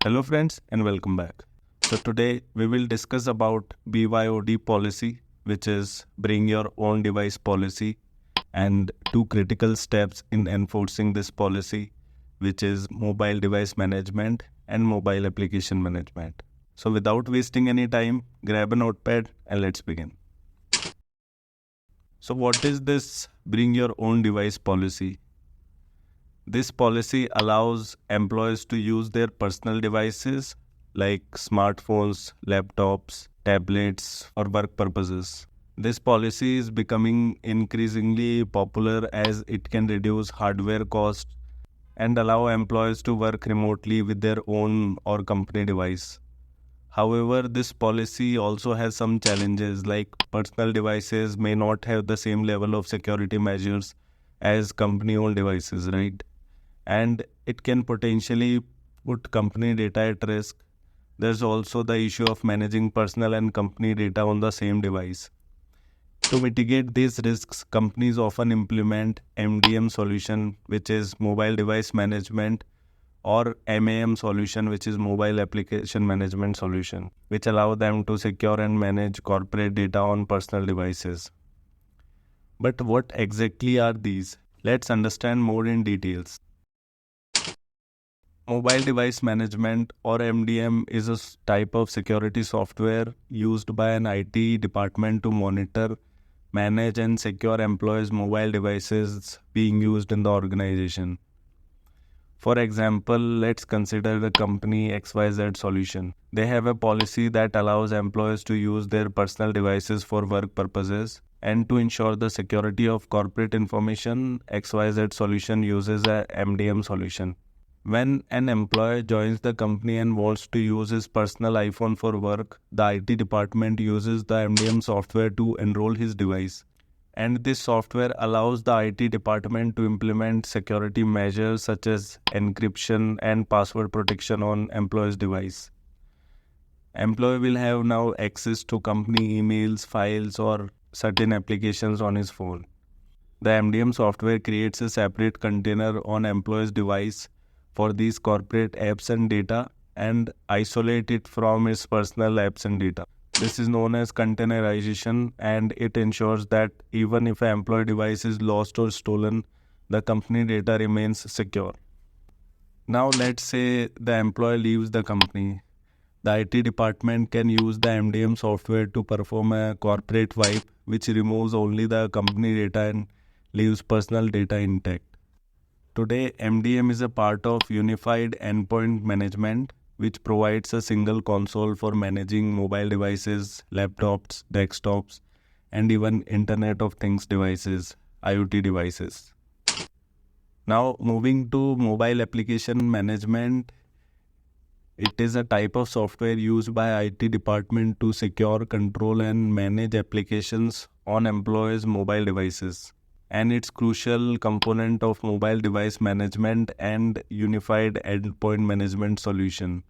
Hello friends and welcome back. So today we will discuss about BYOD policy, which is bring your own device policy, and two critical steps in enforcing this policy, which is mobile device management and mobile application management. So without wasting any time, grab a notepad and let's begin. So what is this bring your own device policy? This policy allows employees to use their personal devices like smartphones, laptops, tablets for work purposes. This policy is becoming increasingly popular as it can reduce hardware costs and allow employees to work remotely with their own or company device. However, this policy also has some challenges like personal devices may not have the same level of security measures as company owned devices, right? And it can potentially put company data at risk. There's also the issue of managing personal and company data on the same device. To mitigate these risks, companies often implement MDM solution, which is mobile device management, or MAM solution, which is mobile application management solution, which allow them to secure and manage corporate data on personal devices. But what exactly are these? Let's understand more in details. Mobile device management or MDM is a type of security software used by an IT department to monitor, manage and secure employees' mobile devices being used in the organization. For example, let's consider the company XYZ Solution. They have a policy that allows employees to use their personal devices for work purposes. And to ensure the security of corporate information, XYZ Solution uses a MDM solution. When an employee joins the company and wants to use his personal iPhone for work, the IT department uses the MDM software to enroll his device. And this software allows the IT department to implement security measures such as encryption and password protection on employee's device. Employee will have now access to company emails, files, or certain applications on his phone. The MDM software creates a separate container on employee's device for these corporate apps and data and isolate it from its personal apps and data. This is known as containerization, and it ensures that even if an employee device is lost or stolen, the company data remains secure. Now let's say the employee leaves the company. The IT department can use the MDM software to perform a corporate wipe, which removes only the company data and leaves personal data intact. Today, MDM is a part of Unified Endpoint Management, which provides a single console for managing mobile devices, laptops, desktops, and even Internet of Things devices, IoT devices. Now, moving to mobile application management, it is a type of software used by IT department to secure, control, and manage applications on employees' mobile devices. And it's crucial component of mobile device management and unified endpoint management solution.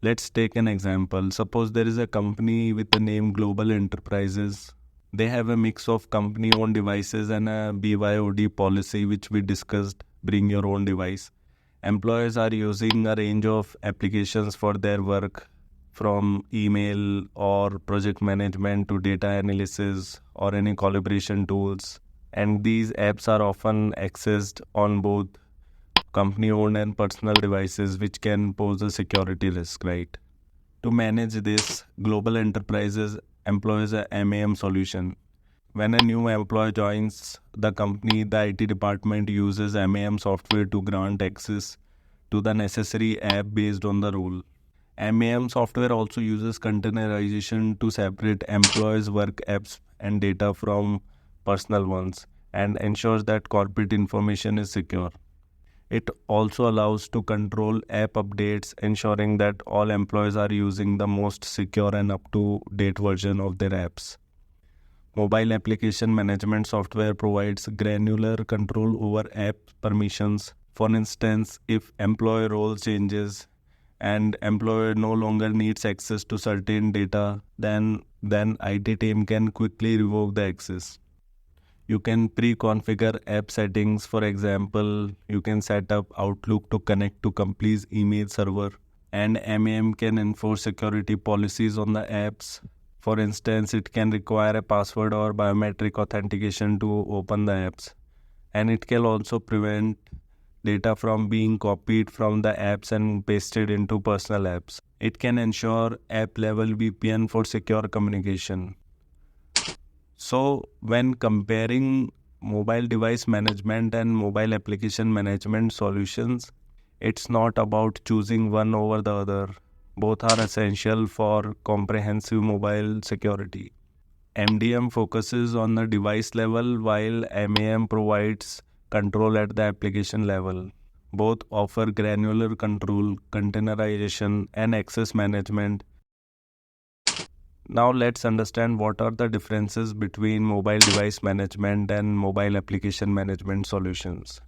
Let's take an example. Suppose there is a company with the name Global Enterprises. They have a mix of company-owned devices and a BYOD policy, which we discussed, bring your own device. Employees are using a range of applications for their work, from email or project management to data analysis or any collaboration tools. And these apps are often accessed on both company-owned and personal devices, which can pose a security risk, right? To manage this, Global Enterprises employs a MAM solution. When a new employee joins the company, the IT department uses MAM software to grant access to the necessary app based on the role. MAM software also uses containerization to separate employees' work apps and data from personal ones and ensures that corporate information is secure. It also allows to control app updates, ensuring that all employees are using the most secure and up-to-date version of their apps. Mobile application management software provides granular control over app permissions. For instance, if employee role changes and employee no longer needs access to certain data, then IT team can quickly revoke the access. You can pre-configure app settings. For example, you can set up Outlook to connect to company's email server, And MAM can enforce security policies on the apps. For instance, it can require a password or biometric authentication to open the apps. And it can also prevent data from being copied from the apps and pasted into personal apps. It can ensure app level VPN for secure communication. So, when comparing mobile device management and mobile application management solutions, it's not about choosing one over the other. Both are essential for comprehensive mobile security. MDM focuses on the device level while MAM provides control at the application level. Both offer granular control, containerization, and access management. Now let's understand what are the differences between mobile device management and mobile application management solutions.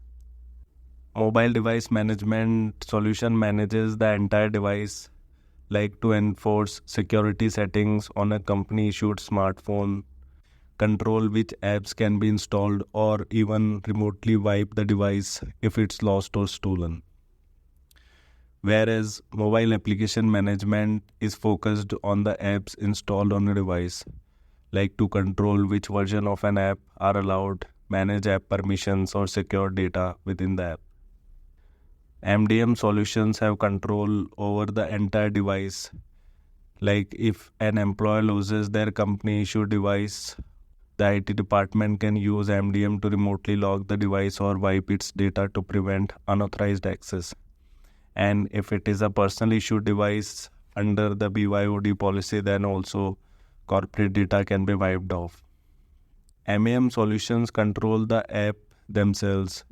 Mobile device management solution manages the entire device, like to enforce security settings on a company issued smartphone, control which apps can be installed, or even remotely wipe the device if it's lost or stolen. Whereas mobile application management is focused on the apps installed on a device, like to control which version of an app are allowed, manage app permissions, or secure data within the app. MDM solutions have control over the entire device. Like if an employee loses their company issued device, the IT department can use MDM to remotely lock the device or wipe its data to prevent unauthorized access. And if it is a personal issued device under the BYOD policy, then also corporate data can be wiped off. MAM solutions control the app themselves.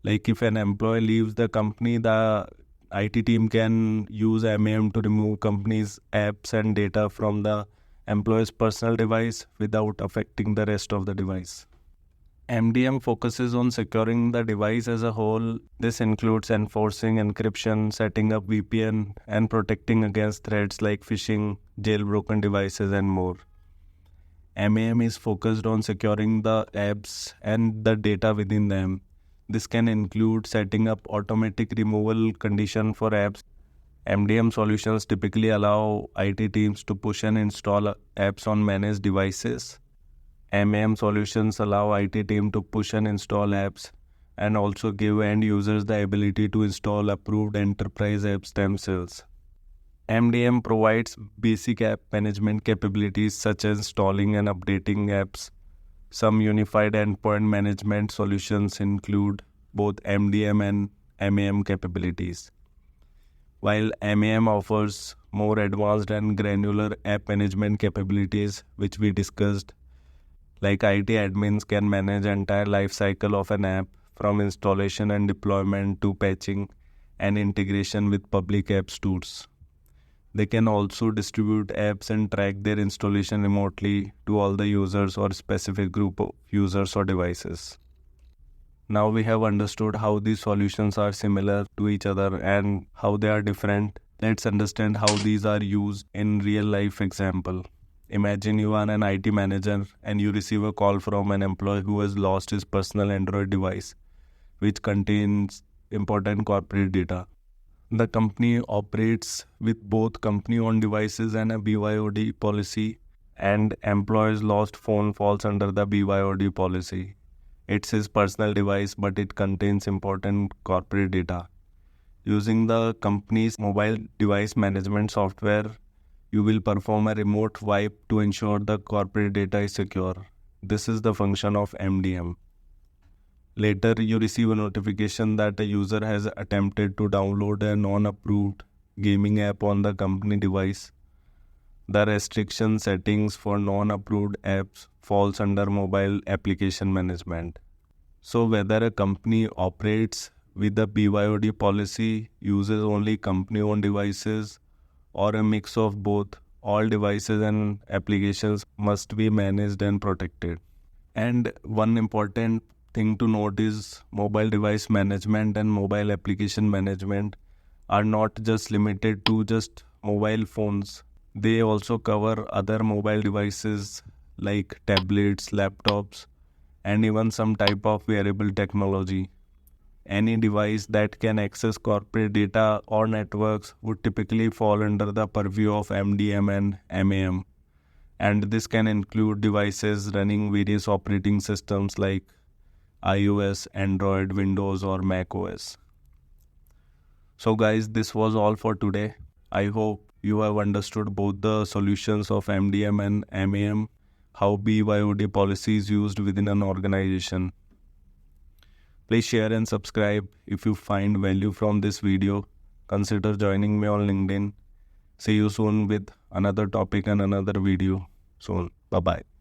Like if an employee leaves the company, the IT team can use MAM to remove company's apps and data from the employee's personal device without affecting the rest of the device. MDM focuses on securing the device as a whole. This includes enforcing encryption, setting up VPN, and protecting against threats like phishing, jailbroken devices, and more. MAM is focused on securing the apps and the data within them. This can include setting up automatic removal condition for apps. MDM solutions typically allow IT teams to push and install apps on managed devices. MAM solutions allow IT team to push and install apps and also give end users the ability to install approved enterprise apps themselves. MDM provides basic app management capabilities such as installing and updating apps. Some unified endpoint management solutions include both MDM and MAM capabilities, while MAM offers more advanced and granular app management capabilities, which we discussed. Like IT admins can manage entire life cycle of an app from installation and deployment to patching and integration with public app stores. They can also distribute apps and track their installation remotely to all the users or specific group of users or devices. Now we have understood how these solutions are similar to each other and how they are different. Let's understand how these are used in real life example. Imagine you are an IT manager and you receive a call from an employee who has lost his personal Android device, which contains important corporate data. The company operates with both company-owned devices and a BYOD policy, and employee's lost phone falls under the BYOD policy. It's his personal device, but it contains important corporate data. Using the company's mobile device management software, you will perform a remote wipe to ensure the corporate data is secure. This is the function of MDM. Later, you receive a notification that a user has attempted to download a non-approved gaming app on the company device. The restriction settings for non-approved apps falls under mobile application management. So whether a company operates with the BYOD policy, uses only company-owned devices, or a mix of both, all devices and applications must be managed and protected. And one important thing to note is mobile device management and mobile application management are not just limited to just mobile phones. They also cover other mobile devices like tablets, laptops, and even some type of wearable technology. Any device that can access corporate data or networks would typically fall under the purview of MDM and MAM. And this can include devices running various operating systems like iOS, Android, Windows, or Mac OS. So guys, this was all for today. I hope you have understood both the solutions of MDM and MAM, how BYOD policy is used within an organization. Please share and subscribe if you find value from this video. Consider joining me on LinkedIn. See you soon with another topic and another video soon. Bye-bye.